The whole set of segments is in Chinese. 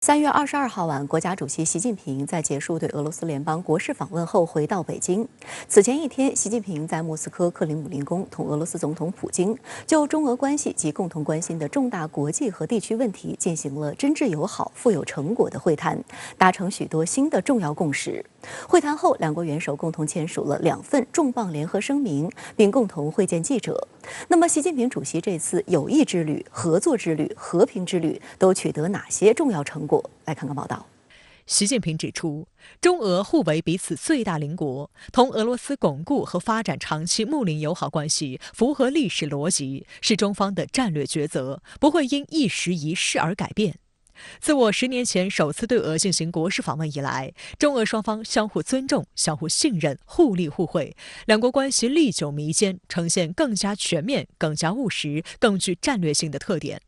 3月22号晚，国家主席习近平在结束对俄罗斯联邦国事访问后回到北京。此前一天，习近平在莫斯科克里姆林宫同俄罗斯总统普京就中俄关系及共同关心的重大国际和地区问题进行了真挚友好、富有成果的会谈，达成许多新的重要共识。会谈后，两国元首共同签署了2份重磅联合声明，并共同会见记者。那么，习近平主席这次友谊之旅、合作之旅、和平之旅都取得哪些重要成果？来看看报道。习近平指出，中俄互为彼此最大邻国，同俄罗斯巩固和发展长期睦邻友好关系，符合历史逻辑，是中方的战略抉择，不会因一时一事而改变。自我10年前首次对俄进行国事访问以来，中俄双方相互尊重、相互信任、互利互惠，两国关系历久弥坚，呈现更加全面、更加务实、更具战略性的特点。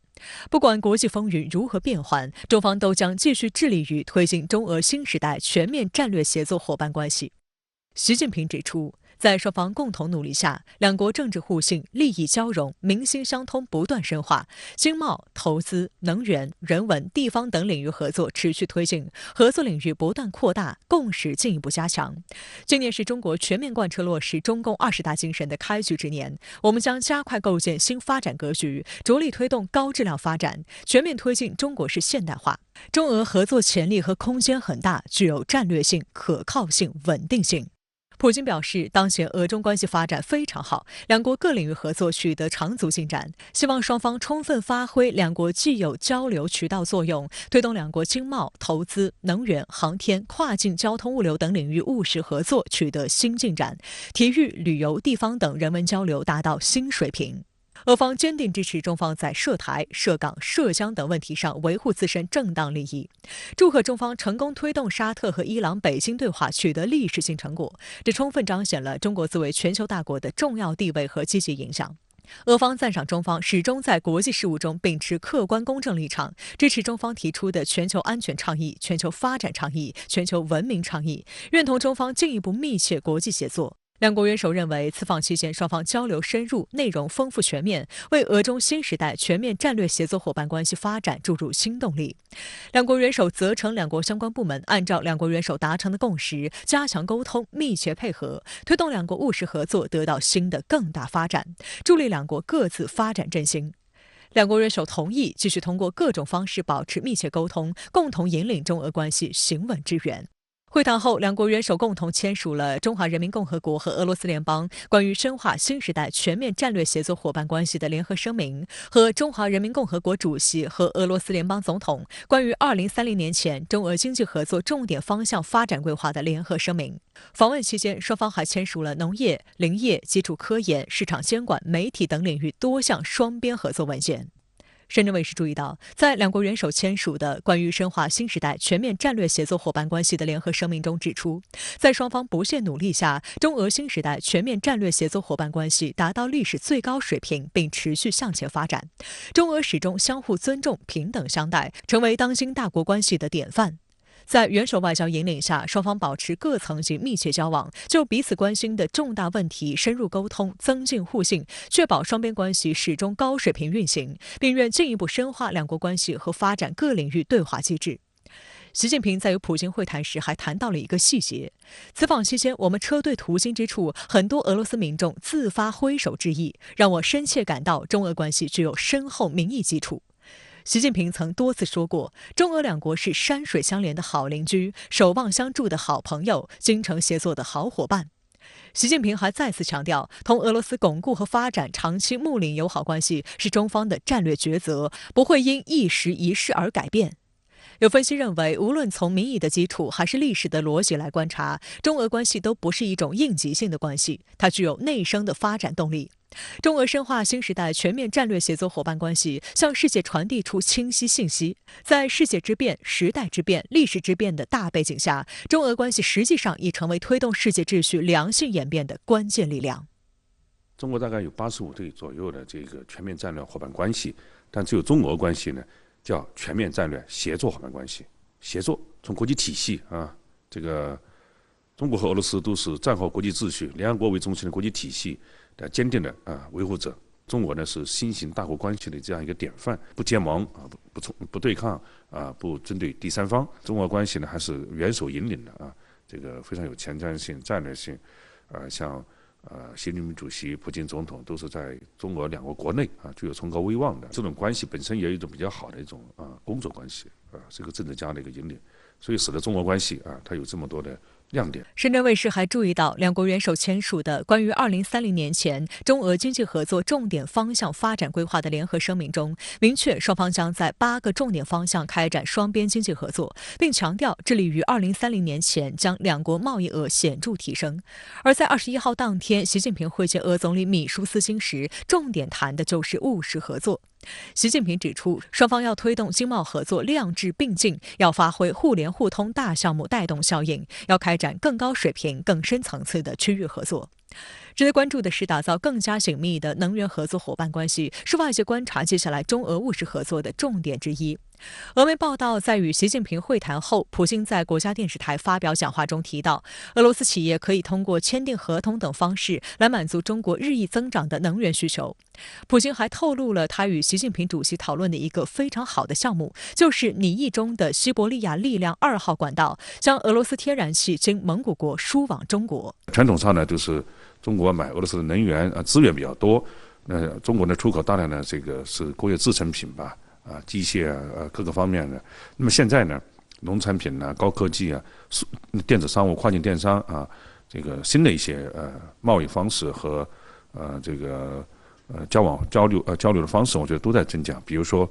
不管国际风云如何变幻，中方都将继续致力于推进中俄新时代全面战略协作伙伴关系。习近平指出，在双方共同努力下，两国政治互信、利益交融、民心相通不断深化，经贸、投资、能源、人文、地方等领域合作持续推进，合作领域不断扩大，共识进一步加强。今年是中国全面贯彻落实中共20大精神的开局之年，我们将加快构建新发展格局，着力推动高质量发展，全面推进中国式现代化。中俄合作潜力和空间很大，具有战略性、可靠性、稳定性。普京表示，当前俄中关系发展非常好，两国各领域合作取得长足进展，希望双方充分发挥两国既有交流渠道作用，推动两国经贸、投资、能源、航天、跨境交通物流等领域务实合作取得新进展，体育、旅游、地方等人文交流达到新水平。俄方坚定支持中方在涉台、涉港、涉疆等问题上维护自身正当利益，祝贺中方成功推动沙特和伊朗北京对话取得历史性成果，这充分彰显了中国作为全球大国的重要地位和积极影响。俄方赞赏中方始终在国际事务中秉持客观公正立场，支持中方提出的全球安全倡议、全球发展倡议、全球文明倡议，愿同中方进一步密切国际协作。两国元首认为，此访期间双方交流深入，内容丰富全面，为俄中新时代全面战略协作伙伴关系发展注入新动力。两国元首责成两国相关部门按照两国元首达成的共识，加强沟通，密切配合，推动两国务实合作得到新的更大发展，助力两国各自发展振兴。两国元首同意继续通过各种方式保持密切沟通，共同引领中俄关系行稳致远。会谈后，两国元首共同签署了中华人民共和国和俄罗斯联邦关于深化新时代全面战略协作伙伴关系的联合声明，和中华人民共和国主席和俄罗斯联邦总统关于2030年前中俄经济合作重点方向发展规划的联合声明。访问期间，双方还签署了农业、林业、基础科研、市场监管、媒体等领域多项双边合作文件。深圳卫视注意到，在两国元首签署的关于深化新时代全面战略协作伙伴关系的联合声明中指出，在双方不懈努力下，中俄新时代全面战略协作伙伴关系达到历史最高水平，并持续向前发展。中俄始终相互尊重、平等相待，成为当今大国关系的典范。在元首外交引领下，双方保持各层级密切交往，就彼此关心的重大问题深入沟通，增进互信，确保双边关系始终高水平运行，并愿进一步深化两国关系和发展各领域对话机制。习近平在与普京会谈时还谈到了一个细节：此访期间，我们车队途经之处，很多俄罗斯民众自发挥手致意，让我深切感到中俄关系具有深厚民意基础。习近平曾多次说过，中俄两国是山水相连的好邻居，守望相助的好朋友，精诚协作的好伙伴。习近平还再次强调，同俄罗斯巩固和发展长期睦邻友好关系是中方的战略抉择，不会因一时一事而改变。有分析认为，无论从民意的基础还是历史的逻辑来观察，中俄关系都不是一种应急性的关系，它具有内生的发展动力。中俄深化新时代全面战略协作伙伴关系，向世界传递出清晰信息。在世界之变、时代之变、历史之变的大背景下，中俄关系实际上已成为推动世界秩序良性演变的关键力量。中国大概有85对左右的这个全面战略伙伴关系，但只有中俄关系呢，叫全面战略协作伙伴关系。协作从国际体系这个中国和俄罗斯都是战后国际秩序、联合国为中心的国际体系的坚定的维护者，中国呢是新型大国关系的这样一个典范，不结盟啊，不对抗啊，不针对第三方。中俄关系呢还是元首引领的啊，这个非常有前瞻性、战略性。像习近平主席、普京总统都是在中俄两国国内啊具有崇高威望的。这种关系本身也有一种比较好的一种工作关系是个政治家的一个引领，所以使得中俄关系它有这么多的亮点。深圳卫视还注意到，两国元首签署的关于2030年前中俄经济合作重点方向发展规划的联合声明中，明确双方将在8个重点方向开展双边经济合作，并强调致力于2030年前将两国贸易额显著提升。而在21号当天，习近平会见俄总理米舒斯京时，重点谈的就是务实合作。习近平指出，双方要推动经贸合作量质并进，要发挥互联互通大项目带动效应，要开展更高水平、更深层次的区域合作。值得关注的是，打造更加紧密的能源合作伙伴关系，是外界观察接下来中俄务实合作的重点之一。俄媒报道，在与习近平会谈后，普京在国家电视台发表讲话中提到，俄罗斯企业可以通过签订合同等方式来满足中国日益增长的能源需求。普京还透露了他与习近平主席讨论的一个非常好的项目，就是拟议中的西伯利亚力量2号管道，将俄罗斯天然气经蒙古国输往中国。传统上呢，就是中国买俄罗斯的能源资源比较多，那中国的出口大量的这个是工业制成品吧。机械各个方面的。那么现在呢，农产品高科技电子商务、跨境电商这个新的一些贸易方式和这个交流的方式，我觉得都在增加。比如说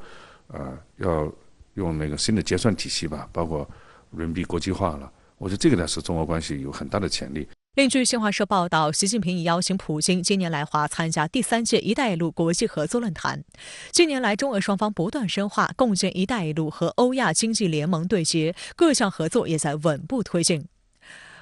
要用那个新的结算体系吧，包括人民币国际化了。我觉得这个呢是中俄关系有很大的潜力。另据新华社报道，习近平已邀请普京今年来华参加第3届“一带一路”国际合作论坛。近年来，中俄双方不断深化共建“一带一路”和欧亚经济联盟对接，各项合作也在稳步推进。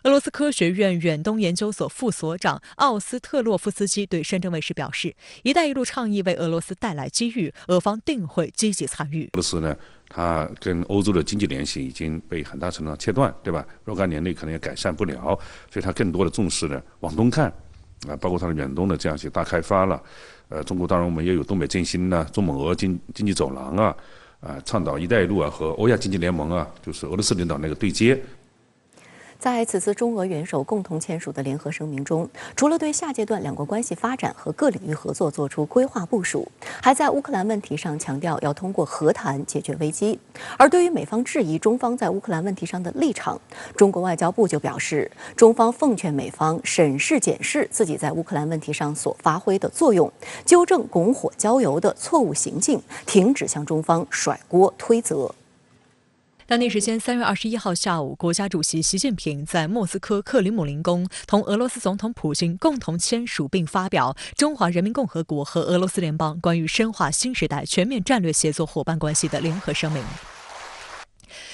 俄罗斯科学院远东研究所副所长奥斯特洛夫斯基对深圳卫视表示，“一带一路”倡议为俄罗斯带来机遇，俄方定会积极参与。俄罗斯呢，它跟欧洲的经济联系已经被很大程度上切断，对吧？若干年内可能也改善不了，所以它更多的重视呢往东看，包括它的远东的这样一些大开发了。中国当然我们也有东北振兴中蒙俄经济走廊倡导“一带一路”和欧亚经济联盟就是俄罗斯领导那个对接。在此次中俄元首共同签署的联合声明中，除了对下阶段两国关系发展和各领域合作做出规划部署，还在乌克兰问题上强调要通过和谈解决危机。而对于美方质疑中方在乌克兰问题上的立场，中国外交部就表示，中方奉劝美方审视检视自己在乌克兰问题上所发挥的作用，纠正拱火浇油的错误行径，停止向中方甩锅推责。当地时间3月21号下午，国家主席习近平在莫斯科克里姆林宫同俄罗斯总统普京共同签署并发表《中华人民共和国和俄罗斯联邦关于深化新时代全面战略协作伙伴关系的联合声明》。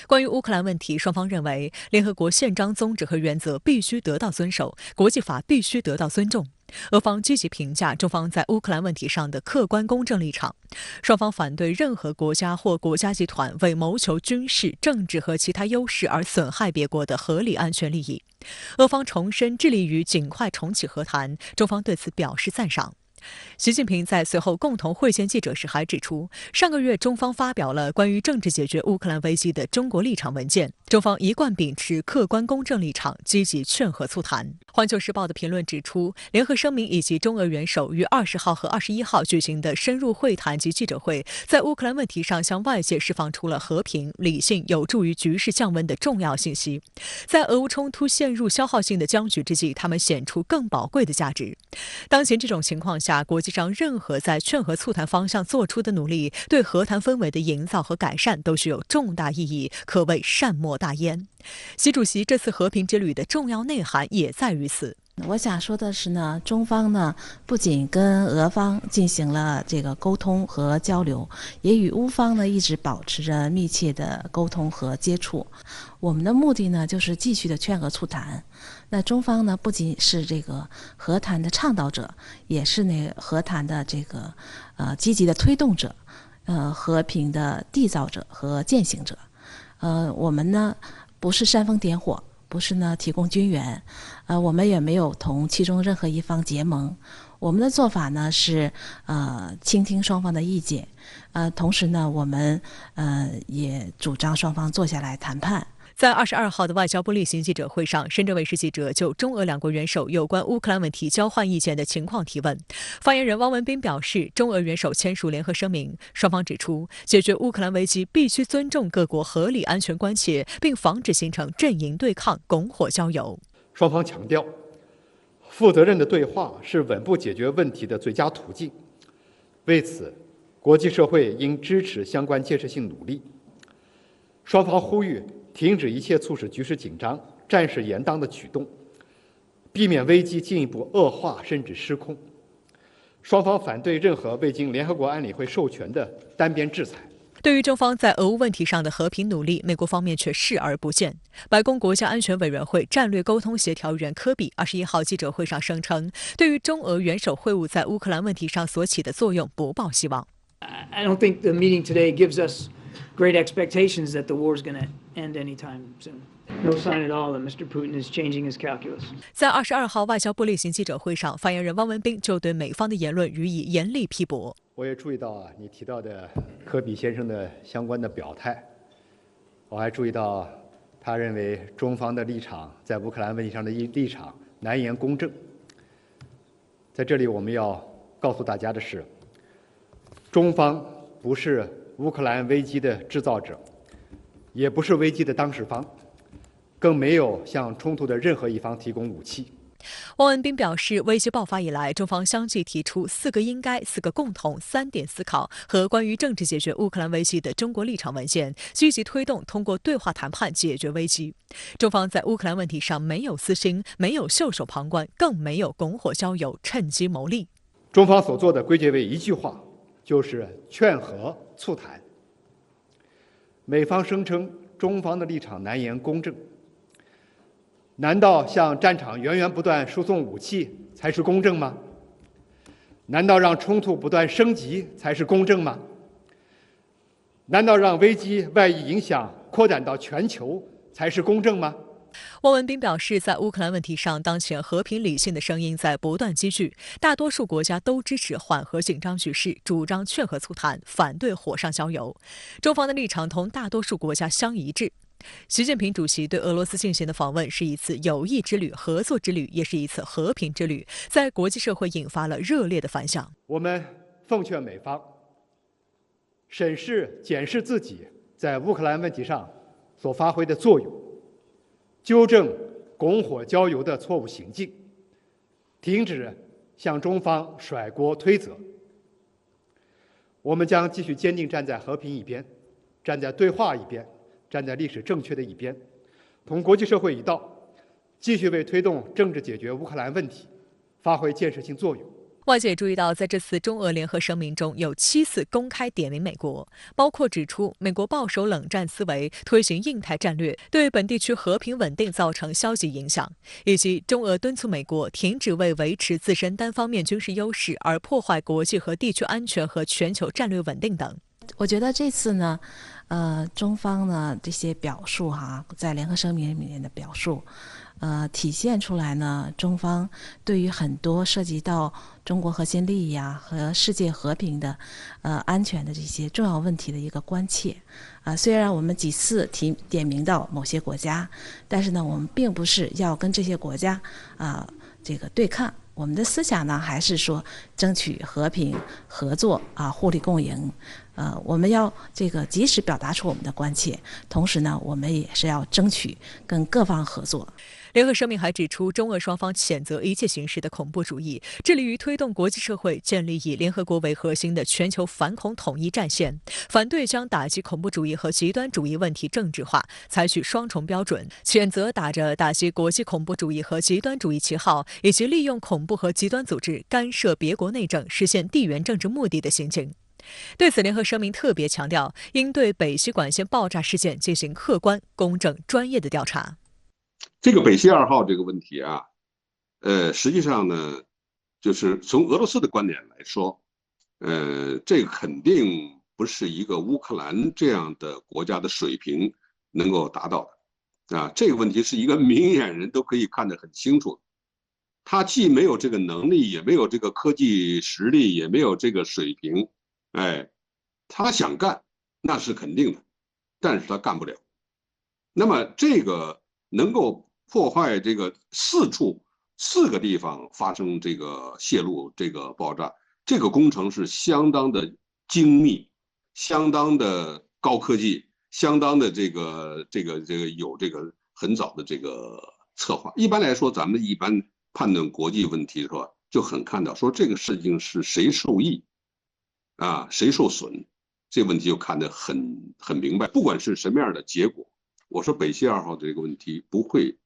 关于乌克兰问题，双方认为联合国宪章宗旨和原则必须得到遵守，国际法必须得到尊重。俄方积极评价中方在乌克兰问题上的客观公正立场，双方反对任何国家或国家集团为谋求军事、政治和其他优势而损害别国的合理安全利益。俄方重申致力于尽快重启和谈，中方对此表示赞赏。习近平在随后共同会见记者时还指出，上个月中方发表了关于政治解决乌克兰危机的中国立场文件，中方一贯秉持客观公正立场，积极劝和促谈。环球时报的评论指出，联合声明以及中俄元首于20号和21号举行的深入会谈及记者会，在乌克兰问题上向外界释放出了和平、理性、有助于局势降温的重要信息。在俄乌冲突陷入消耗性的僵局之际，他们显出更宝贵的价值。当前这种情况下，国际上任何在劝和促谈方向做出的努力，对和谈氛围的营造和改善都具有重大意义，可谓善莫大焉。习主席这次和平之旅的重要内涵也在于此。我想说的是呢，中方呢不仅跟俄方进行了这个沟通和交流，也与乌方呢一直保持着密切的沟通和接触。我们的目的呢就是继续的劝和促谈。那中方呢不仅是这个和谈的倡导者，也是那个和谈的这个积极的推动者，和平的缔造者和践行者。我们呢不是煽风点火，不是呢提供军援，我们也没有同其中任何一方结盟，我们的做法呢是倾听双方的意见，同时呢我们也主张双方坐下来谈判。在22号的外交部例行记者会上，深圳卫视记者就中俄两国元首有关乌克兰问题交换意见的情况提问。发言人汪文斌表示，中俄元首签署联合声明，双方指出，解决乌克兰危机必须尊重各国合理安全关切，并防止形成阵营对抗、拱火浇油。双方强调，负责任的对话是稳步解决问题的最佳途径。为此，国际社会应支持相关建设性努力。双方呼吁停止一切促使局势紧张、战事延宕的举动，避免危机进一步恶化甚至失控。双方反对任何未经联合国安理会授权的单边制裁。对于中方在俄乌问题上的和平努力，美国方面却视而不见。白宫国家安全委员会战略沟通协调员科比21号记者会上声称，对于中俄元首会晤在乌克兰问题上所起的作用不抱希望。I don't think the meeting today gives us great expectations that the war is going to end anytime soon. No sign at all that Mr. Putin is changing his calculus. 在22号外交部例行记者会上，发言人汪文斌就对美方的言论予以严厉批驳。我也注意到你提到的科比先生的相关的表态，我还注意到他认为中方的立场在乌克兰问题上的立场难言公正。在这里我们要告诉大家的是，中方不是乌克兰危机的制造者，也不是危机的当事方，更没有向冲突的任何一方提供武器。汪文斌表示，危机爆发以来，中方相继提出4个应该、4个共同、3点思考和关于政治解决乌克兰危机的中国立场文件，积极推动通过对话谈判解决危机。中方在乌克兰问题上没有私心，没有袖手旁观，更没有拱火浇油、趁机谋利。中方所做的归结为一句话，就是劝和促谈。美方声称中方的立场难言公正，难道向战场源源不断输送武器才是公正吗？难道让冲突不断升级才是公正吗？难道让危机外溢影响扩展到全球才是公正吗？汪文斌表示，在乌克兰问题上，当前和平理性的声音在不断积聚，大多数国家都支持缓和紧张局势，主张劝和促谈，反对火上浇油。中方的立场同大多数国家相一致。习近平主席对俄罗斯进行的访问是一次友谊之旅、合作之旅，也是一次和平之旅，在国际社会引发了热烈的反响。我们奉劝美方审视、检视自己在乌克兰问题上所发挥的作用，纠正拱火浇油的错误行径，停止向中方甩锅推责。我们将继续坚定站在和平一边，站在对话一边，站在历史正确的一边，同国际社会一道，继续为推动政治解决乌克兰问题发挥建设性作用。外界注意到，在这次中俄联合声明中有7次公开点名美国，包括指出美国抱守冷战思维，推行印太战略，对本地区和平稳定造成消极影响，以及中俄敦促美国停止为维持自身单方面军事优势而破坏国际和地区安全和全球战略稳定等。我觉得这次呢，中方呢这些表述在联合声明里面的表述，体现出来呢，中方对于很多涉及到中国核心利益和世界和平的安全的这些重要问题的一个关切。虽然我们几次点名到某些国家，但是呢，我们并不是要跟这些国家这个对抗。我们的思想呢，还是说争取和平、合作互利共赢。我们要这个及时表达出我们的关切，同时呢，我们也是要争取跟各方合作。联合声明还指出，中俄双方谴责一切形式的恐怖主义，致力于推动国际社会建立以联合国为核心的全球反恐统一战线，反对将打击恐怖主义和极端主义问题政治化，采取双重标准，谴责打着打击国际恐怖主义和极端主义旗号，以及利用恐怖和极端组织干涉别国内政、实现地缘政治目的的行径。对此，联合声明特别强调，应对北溪管线爆炸事件进行客观、公正、专业的调查。这个北溪2号这个问题实际上呢，就是从俄罗斯的观点来说，这个肯定不是一个乌克兰这样的国家的水平能够达到的，这个问题是一个明眼人都可以看得很清楚。他既没有这个能力，也没有这个科技实力，也没有这个水平，他想干那是肯定的，但是他干不了。那么这个能够破坏这个4个地方发生这个泄露、这个爆炸，这个工程是相当的精密，相当的高科技，相当的这个有这个很早的这个策划。一般来说，咱们一般判断国际问题的时候，就很看到说这个事情是谁受益啊，谁受损，这个问题就看得很明白。不管是什么样的结果，我说北溪2号这个问题不会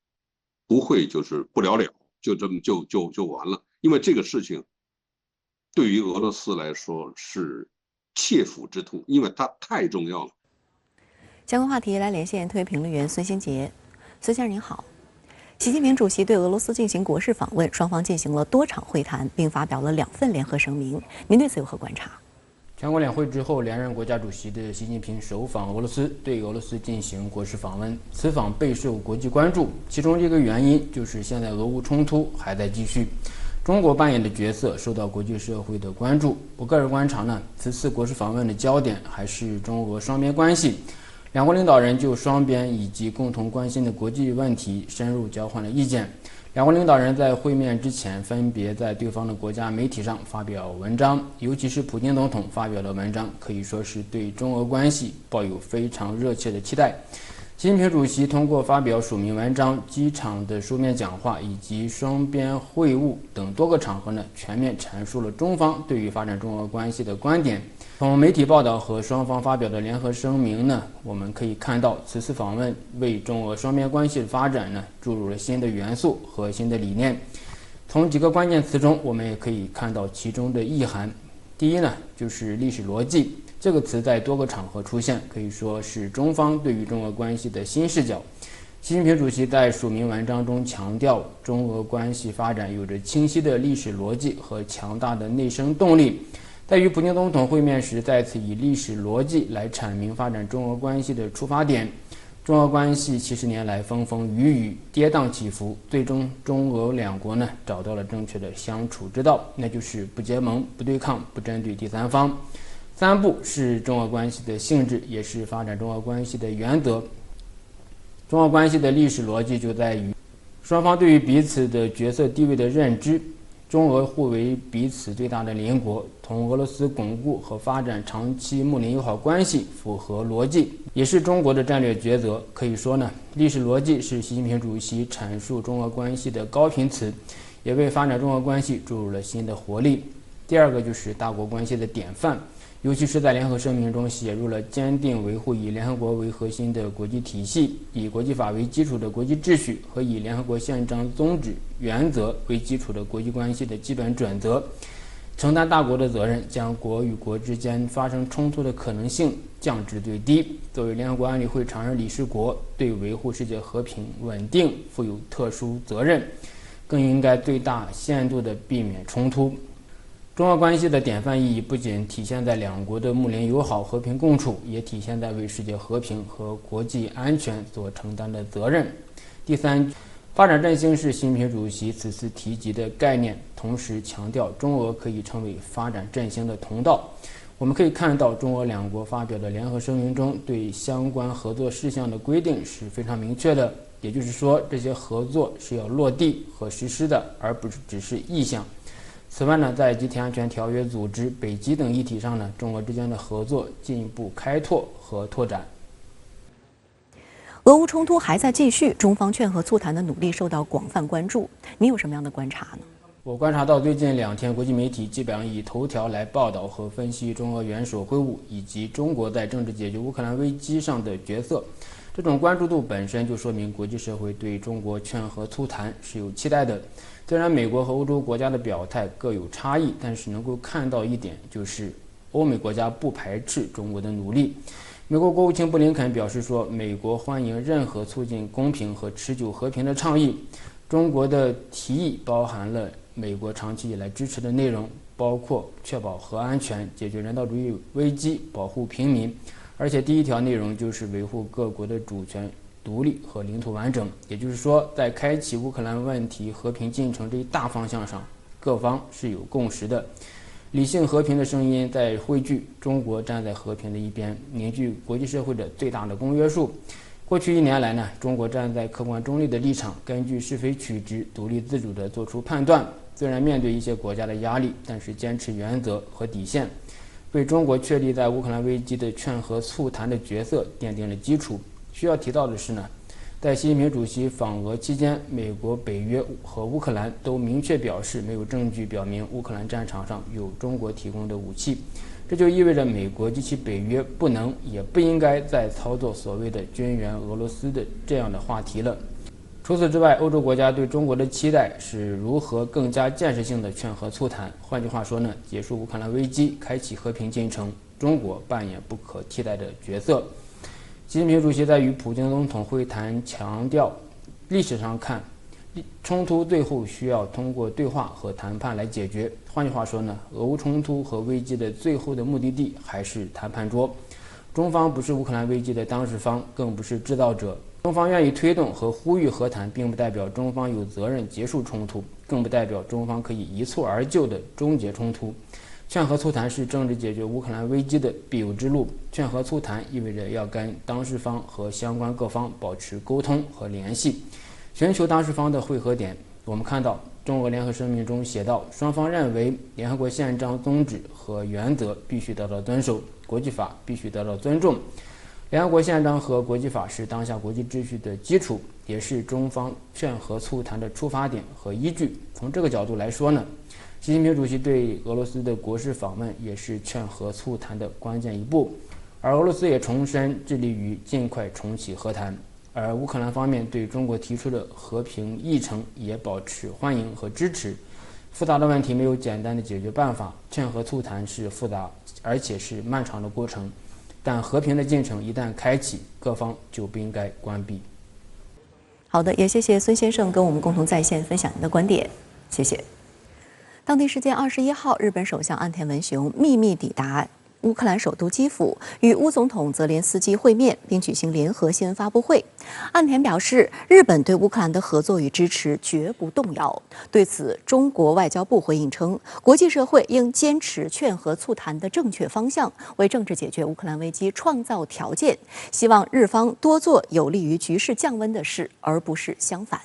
就是不了了，就这么就完了。因为这个事情对于俄罗斯来说是切肤之痛，因为它太重要了。相关话题来连线特约评论员孙新杰。孙先生您好。习近平主席对俄罗斯进行国事访问，双方进行了多场会谈，并发表了2份联合声明。您对此有何观察？全国两会之后，连任国家主席的习近平首访俄罗斯，对俄罗斯进行国事访问。此访备受国际关注，其中一个原因就是现在俄乌冲突还在继续，中国扮演的角色受到国际社会的关注。我个人观察呢，此次国事访问的焦点还是中俄双边关系。两国领导人就双边以及共同关心的国际问题深入交换了意见。两国领导人在会面之前，分别在对方的国家媒体上发表文章，尤其是普京总统发表的文章，可以说是对中俄关系抱有非常热切的期待。习近平主席通过发表署名文章、机场的书面讲话以及双边会晤等多个场合呢，全面阐述了中方对于发展中俄关系的观点。从媒体报道和双方发表的联合声明呢，我们可以看到此次访问为中俄双边关系的发展呢注入了新的元素和新的理念。从几个关键词中，我们也可以看到其中的意涵。第一呢，就是历史逻辑，这个词在多个场合出现，可以说是中方对于中俄关系的新视角。习近平主席在署名文章中强调，中俄关系发展有着清晰的历史逻辑和强大的内生动力。在与普京总统会面时，再次以历史逻辑来阐明发展中俄关系的出发点。中俄关系70年来风风雨雨、跌宕起伏，最终中俄两国呢找到了正确的相处之道，那就是不结盟、不对抗、不针对第三方。3不是中俄关系的性质，也是发展中俄关系的原则。中俄关系的历史逻辑就在于双方对于彼此的角色地位的认知。中俄互为彼此最大的邻国，同俄罗斯巩固和发展长期睦邻友好关系符合逻辑，也是中国的战略抉择。可以说呢，历史逻辑是习近平主席阐述中俄关系的高频词，也为发展中俄关系注入了新的活力。第二个就是大国关系的典范，尤其是在联合声明中写入了坚定维护以联合国为核心的国际体系，以国际法为基础的国际秩序和以联合国宪章宗旨原则为基础的国际关系的基本准则，承担大国的责任，将国与国之间发生冲突的可能性降至最低。作为联合国安理会常任理事国，对维护世界和平稳定负有特殊责任，更应该最大限度地避免冲突。中俄关系的典范意义不仅体现在两国的睦邻友好、和平共处，也体现在为世界和平和国际安全所承担的责任。第3，发展振兴是习近平主席此次提及的概念，同时强调中俄可以成为发展振兴的通道。我们可以看到，中俄两国发表的联合声明中对相关合作事项的规定是非常明确的，也就是说，这些合作是要落地和实施的，而不是只是意向。此外呢，在集体安全条约组织、北极等议题上呢，中俄之间的合作进一步开拓和拓展。俄乌冲突还在继续，中方劝和促谈的努力受到广泛关注。您有什么样的观察呢？我观察到最近2天，国际媒体基本上以头条来报道和分析中俄元首会晤以及中国在政治解决乌克兰危机上的角色。这种关注度本身就说明国际社会对中国劝和促谈是有期待的。虽然美国和欧洲国家的表态各有差异，但是能够看到一点，就是欧美国家不排斥中国的努力。美国国务卿布林肯表示说，美国欢迎任何促进公平和持久和平的倡议。中国的提议包含了美国长期以来支持的内容，包括确保核安全、解决人道主义危机、保护平民。而且第1条内容就是维护各国的主权、独立和领土完整。也就是说，在开启乌克兰问题和平进程这一大方向上，各方是有共识的。理性和平的声音在汇聚，中国站在和平的一边，凝聚国际社会的最大的公约数。过去1年来呢，中国站在客观中立的立场，根据是非曲直，独立自主地做出判断。虽然面对一些国家的压力，但是坚持原则和底线，为中国确立在乌克兰危机的劝和促谈的角色奠定了基础。需要提到的是呢，在习近平主席访俄期间，美国、北约和乌克兰都明确表示没有证据表明乌克兰战场上有中国提供的武器，这就意味着美国及其北约不能也不应该再操作所谓的军援俄罗斯的这样的话题了。除此之外，欧洲国家对中国的期待是如何更加建设性的劝和促谈。换句话说呢，结束乌克兰危机，开启和平进程，中国扮演不可替代的角色。习近平主席在与普京总统会谈强调，历史上看，冲突最后需要通过对话和谈判来解决。换句话说呢，俄乌冲突和危机的最后的目的地还是谈判桌。中方不是乌克兰危机的当事方，更不是制造者。中方愿意推动和呼吁和谈，并不代表中方有责任结束冲突，更不代表中方可以一蹴而就地终结冲突。劝和促谈是政治解决乌克兰危机的必由之路。劝和促谈意味着要跟当事方和相关各方保持沟通和联系，寻求当事方的汇合点。我们看到中俄联合声明中写道，双方认为联合国宪章宗旨和原则必须得到遵守，国际法必须得到尊重。联合国宪章和国际法是当下国际秩序的基础，也是中方劝和促谈的出发点和依据。从这个角度来说呢，习近平主席对俄罗斯的国事访问也是劝和促谈的关键一步，而俄罗斯也重申致力于尽快重启和谈。而乌克兰方面对中国提出的和平议程也保持欢迎和支持。复杂的问题没有简单的解决办法，劝和促谈是复杂而且是漫长的过程，但和平的进程一旦开启，各方就不应该关闭。好的，也谢谢孙先生跟我们共同在线分享您的观点，谢谢。当地时间21号，日本首相岸田文雄秘密抵达乌克兰首都基辅，与乌总统泽连斯基会面，并举行联合新闻发布会。岸田表示，日本对乌克兰的合作与支持绝不动摇。对此，中国外交部回应称，国际社会应坚持劝和促谈的正确方向，为政治解决乌克兰危机创造条件。希望日方多做有利于局势降温的事，而不是相反。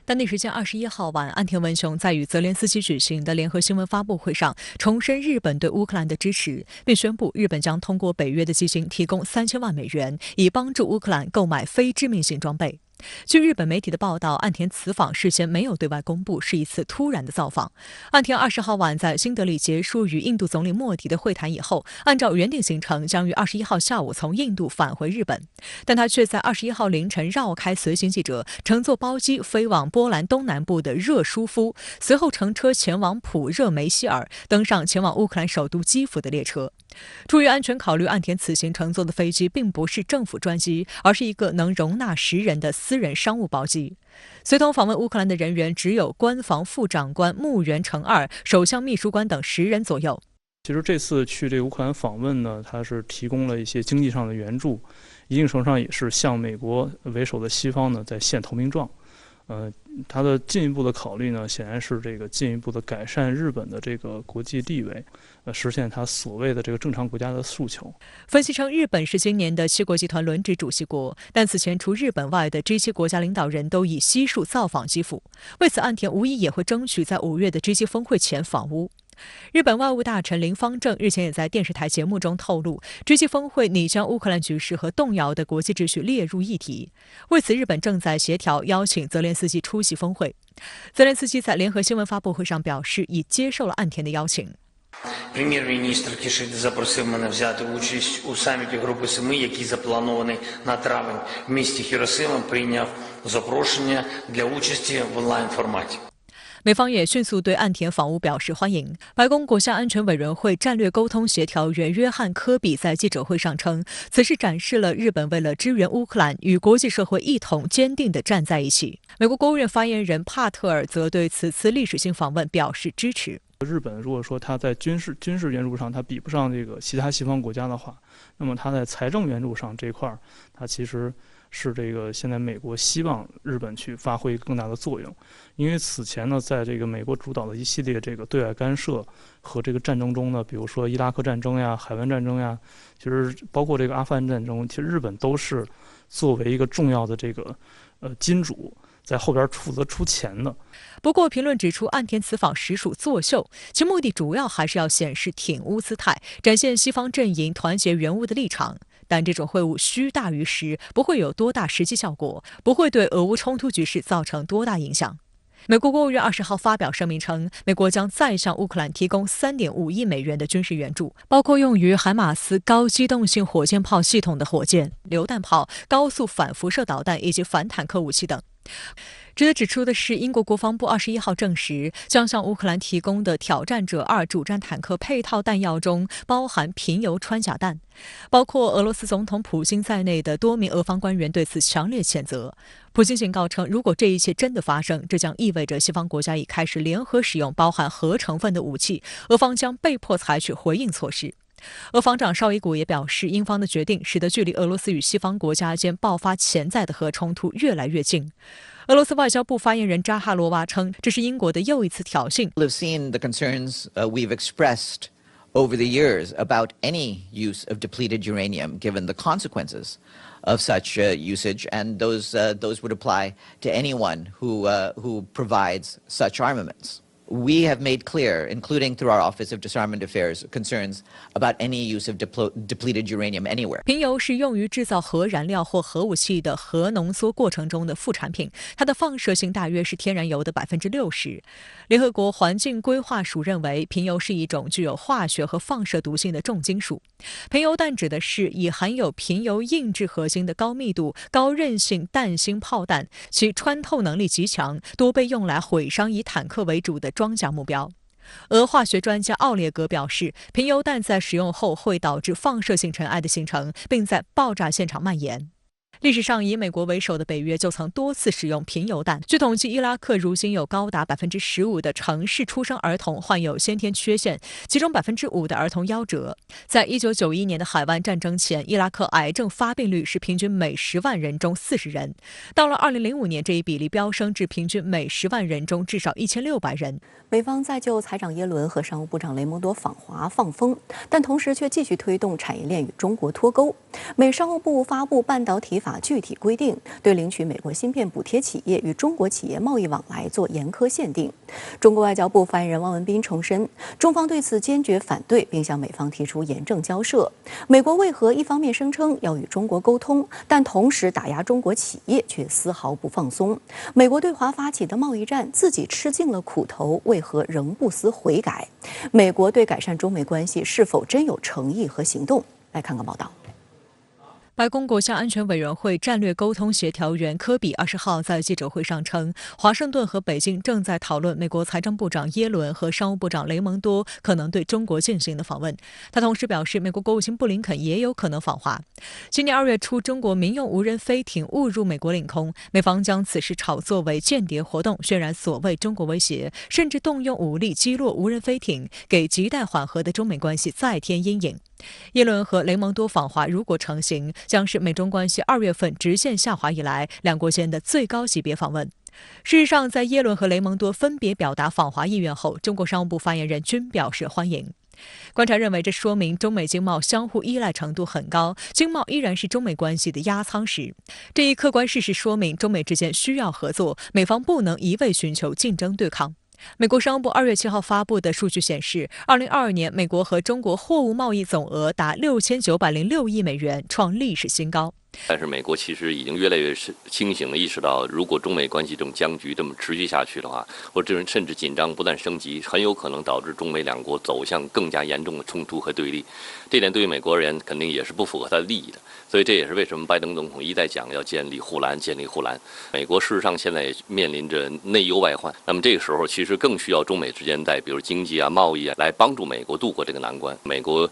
当地时间21号晚，岸田文雄在与泽连斯基举行的联合新闻发布会上，重申日本对乌克兰的支持，并宣布日本将通过北约的基金提供3000万美元，以帮助乌克兰购买非致命性装备。据日本媒体的报道，岸田此访事先没有对外公布，是一次突然的造访。岸田20号晚在新德里结束与印度总理莫迪的会谈以后，按照原定行程将于21号下午从印度返回日本，但他却在21号凌晨绕开随行记者，乘坐包机飞往波兰东南部的热舒夫，随后乘车前往普热梅希尔，登上前往乌克兰首都基辅的列车。出于安全考虑，岸田此行乘坐的飞机并不是政府专机，而是一个能容纳10人的私人商务包机。随同访问乌克兰的人员只有官房副长官木原诚二、首相秘书官等10人左右。其实这次去这个乌克兰访问呢，它是提供了一些经济上的援助，一定程度上也是向美国为首的西方呢在献投名状。它的进一步的考虑呢，显然是这个进一步的改善日本的这个国际地位，实现它所谓的这个正常国家的诉求。分析称，日本是今年的7国集团轮值主席国，但此前除日本外的G7国家领导人都以悉数造访基辅，为此岸田无疑也会争取在5月的G7峰会前访乌。日本外务大臣林芳正日前也在电视台节目中透露，G7峰会拟将乌克兰局势和动摇的国际秩序列入议题。为此，日本正在协调邀请泽连斯基出席峰会。泽连斯基在联合新闻发布会上表示，已接受了岸田的邀请。Прем'єр-міністр Кішида запросив мене взяти участь у саміті Групи 7, який запланований на травень в місті Хіросима, прийняв запрошення для участі в онлайн-форматі。美方也迅速对岸田访乌表示欢迎。白宫国家安全委员会战略沟通协调员约翰·科比在记者会上称，此事展示了日本为了支援乌克兰，与国际社会一同坚定地站在一起。美国国务院发言人帕特尔则对此次历史性访问表示支持。日本如果说它在军事援助上它比不上这个其他西方国家的话，那么它在财政援助上这一块，它其实是这个现在美国希望日本去发挥更大的作用。因为此前呢，在这个美国主导的一系列这个对外干涉和这个战争中呢，比如说伊拉克战争呀、海湾战争呀，其实包括这个阿富汗战争，其实日本都是作为一个重要的这个金主，在后边负责出钱的。不过，评论指出，岸田此访实属作秀，其目的主要还是要显示挺乌姿态，展现西方阵营团结援乌的立场。但这种会晤虚大于实，不会有多大实际效果，不会对俄乌冲突局势造成多大影响。美国国务院20号发表声明称，美国将再向乌克兰提供3.5亿美元的军事援助，包括用于海马斯高机动性火箭炮系统的火箭、榴弹炮、高速反辐射导弹以及反坦克武器等。值得指出的是，英国国防部21号证实，将向乌克兰提供的挑战者2主战坦克配套弹药中包含贫铀穿甲弹。包括俄罗斯总统普京在内的多名俄方官员对此强烈谴责。普京警告称，如果这一切真的发生，这将意味着西方国家已开始联合使用包含核成分的武器，俄方将被迫采取回应措施。俄防长绍伊古也表示，英方的决定使得距离俄罗斯与西方国家间爆发潜在的核冲突越来越近。俄罗斯外交部发言人扎哈罗娃称，这是英国的又一次挑衅。We've seen the concerns we've expressed over the years about any use of depleted uranium, given the consequences of such usage, and those would apply to anyone who provides such armaments. We have made clear, including through our Office of Disarmament Affairs, concerns about any use of depleted uranium anywhere. 贫铀是用于制造核燃料或核武器的核浓缩过程中的副产品，它的放射性大约是天然油的60%。联合国环境规划署认为，贫铀是一种具有化学和放射毒性的重金属。贫铀弹指的是以含有贫铀硬质核心的高密度、高韧性弹芯炮弹，其穿透能力极强，多被用来毁伤以坦克为主的装甲目标。俄化学专家奥列格表示，贫铀弹在使用后会导致放射性尘埃的形成，并在爆炸现场蔓延。历史上以美国为首的北约就曾多次使用贫铀弹。据统计，伊拉克如今有高达15%的城市出生儿童患有先天缺陷，其中5%的儿童夭折。在1991年的海湾战争前，伊拉克癌症发病率是平均每10万人中40人。到了2005年，这一比例飙升至平均每10万人中至少1600人。美方在就财长耶伦和商务部长雷蒙多访华放风，但同时却继续推动产业链与中国脱钩。美商务部发布半导体法具体规定，对领取美国芯片补贴企业与中国企业贸易往来做严苛限定。中国外交部发言人汪文斌重申，中方对此坚决反对，并向美方提出严正交涉。美国为何一方面声称要与中国沟通，但同时打压中国企业却丝毫不放松？美国对华发起的贸易战，自己吃尽了苦头，为何仍不思悔改？美国对改善中美关系是否真有诚意和行动？来看看报道。白宫国家安全委员会战略沟通协调员科比20号在记者会上称，华盛顿和北京正在讨论美国财政部长耶伦和商务部长雷蒙多可能对中国进行的访问。他同时表示，美国国务卿布林肯也有可能访华。今年2月初，中国民用无人飞艇误入美国领空，美方将此事炒作为间谍活动，渲染所谓中国威胁，甚至动用武力击落无人飞艇，给亟待缓和的中美关系再添阴影。耶伦和雷蒙多访华如果成行，将是美中关系2月份直线下滑以来两国间的最高级别访问。事实上，在耶伦和雷蒙多分别表达访华意愿后，中国商务部发言人均表示欢迎。观察认为，这说明中美经贸相互依赖程度很高，经贸依然是中美关系的压舱石。这一客观事实说明，中美之间需要合作，美方不能一味寻求竞争对抗。美国商务部2月7号发布的数据显示，2022年美国和中国货物贸易总额达6906亿美元，创历史新高。但是美国其实已经越来越清醒地意识到，如果中美关系这种僵局这么持续下去的话，或者甚至紧张不断升级，很有可能导致中美两国走向更加严重的冲突和对立。这点对于美国人肯定也是不符合他的利益的。所以这也是为什么拜登总统一再讲要建立护栏。美国事实上现在面临着内忧外患，那么这个时候其实更需要中美之间在比如经济啊、贸易啊来帮助美国度过这个难关。美国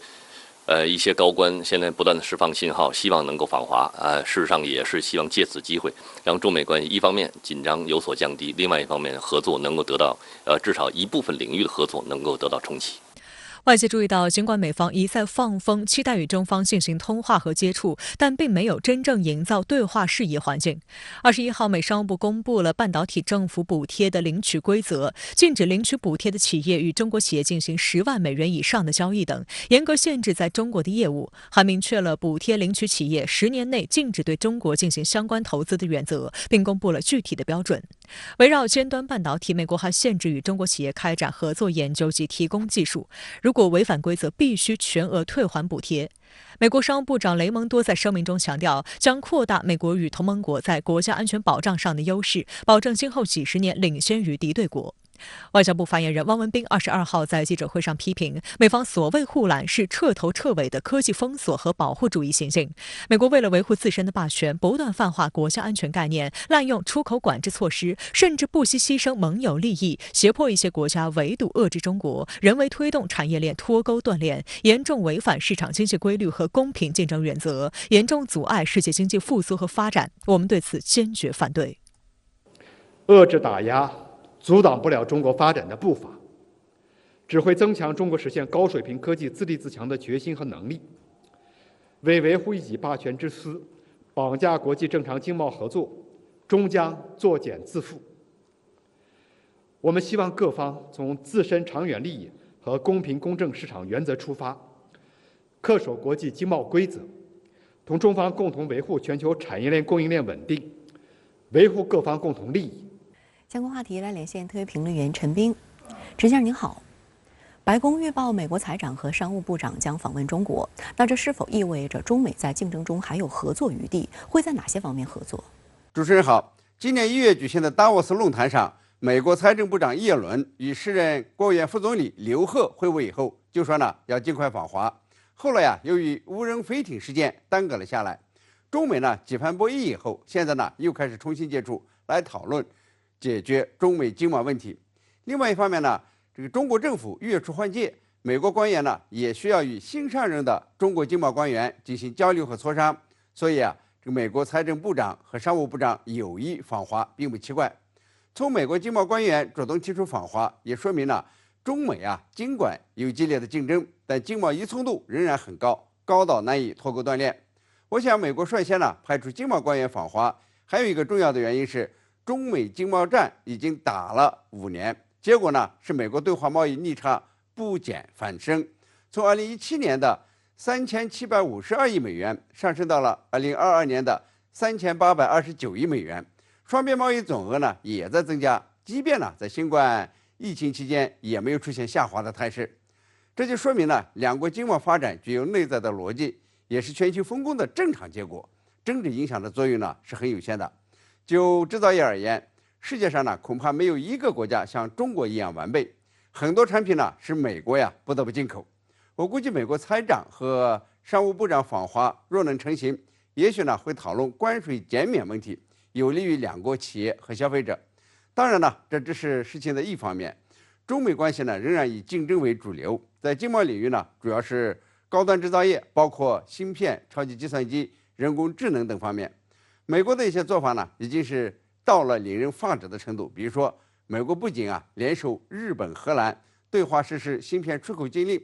一些高官现在不断的释放信号，希望能够访华，事实上也是希望借此机会让中美关系一方面紧张有所降低，另外一方面合作能够得到至少一部分领域的合作能够得到重启。外界注意到，尽管美方一再放风，期待与中方进行通话和接触，但并没有真正营造对话适宜环境。21号，美商务部公布了半导体政府补贴的领取规则，禁止领取补贴的企业与中国企业进行10万美元以上的交易等，严格限制在中国的业务，还明确了补贴领取企业10年内禁止对中国进行相关投资的原则，并公布了具体的标准。围绕尖端半导体，美国还限制与中国企业开展合作研究及提供技术，如果违反规则，必须全额退还补贴。美国商务部长雷蒙多在声明中强调，将扩大美国与同盟国在国家安全保障上的优势，保证今后几十年领先于敌对国。外交部发言人汪文斌22号在记者会上批评，美方所谓护栏是彻头彻尾的科技封锁和保护主义行径。美国为了维护自身的霸权，不断泛化国家安全概念，滥用出口管制措施，甚至不惜牺牲盟友利益，胁迫一些国家围堵遏制中国，人为推动产业链脱钩断链，严重违反市场经济规律和公平竞争原则，严重阻碍世界经济复苏和发展。我们对此坚决反对。遏制打压阻挡不了中国发展的步伐，只会增强中国实现高水平科技自立自强的决心和能力，为维护一己霸权之私，绑架国际正常经贸合作，终将作茧自缚。我们希望各方从自身长远利益和公平公正市场原则出发，恪守国际经贸规则，同中方共同维护全球产业链供应链稳定，维护各方共同利益。相关话题来连线特约评论员陈斌。陈先生您好，白宫预报美国财长和商务部长将访问中国，那这是否意味着中美在竞争中还有合作余地？会在哪些方面合作？主持人好，今年1月举行的达沃斯论坛上，美国财政部长耶伦与时任国务院副总理刘鹤会晤以后，就说呢要尽快访华。后来由于无人飞艇事件耽搁了下来，中美呢几番博弈以后，现在呢又开始重新接触来讨论解决中美经贸问题。另外一方面呢，这个中国政府月初换届，美国官员呢也需要与新上任的中国经贸官员进行交流和磋商，所以这个美国财政部长和商务部长有意访华并不奇怪。从美国经贸官员主动提出访华，也说明了中美尽管有激烈的竞争，但经贸依存度仍然很高，高到难以脱钩断链。我想美国率先派出经贸官员访华，还有一个重要的原因是中美经贸战已经打了5年，结果是美国对华贸易逆差不减反升，从2017年的3752亿美元上升到了2022年的3829亿美元，双边贸易总额也在增加，即便在新冠疫情期间也没有出现下滑的态势。这就说明两国经贸发展具有内在的逻辑，也是全球分工的正常结果，政治影响的作用是很有限的。就制造业而言，世界上恐怕没有一个国家像中国一样完备，很多产品是美国不得不进口。我估计美国财长和商务部长访华若能成行，也许会讨论关税减免问题，有利于两国企业和消费者。当然这只是事情的一方面，中美关系仍然以竞争为主流，在经贸领域主要是高端制造业，包括芯片、超级计算机、人工智能等方面。美国的一些做法已经是到了令人发指的程度，比如说，美国不仅联手日本、荷兰对华实施芯片出口禁令，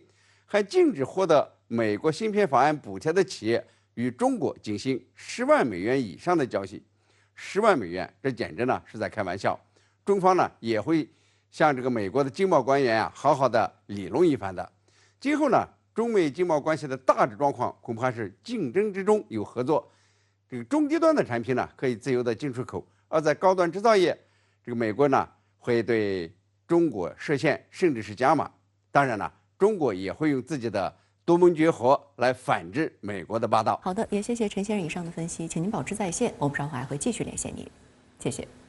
还禁止获得美国芯片法案补贴的企业与中国进行10万美元以上的交易。10万美元，这简直是在开玩笑。中方也会向这个美国的经贸官员好好的理论一番的。今后中美经贸关系的大致状况恐怕是竞争之中有合作。这个中低端的产品可以自由的进出口，而在高端制造业，这个美国会对中国设限，甚至是加码。当然中国也会用自己的独门绝活来反制美国的霸道。好的，也谢谢陈先生以上的分析，请您保持在线，我们稍后还会继续连线您，谢谢。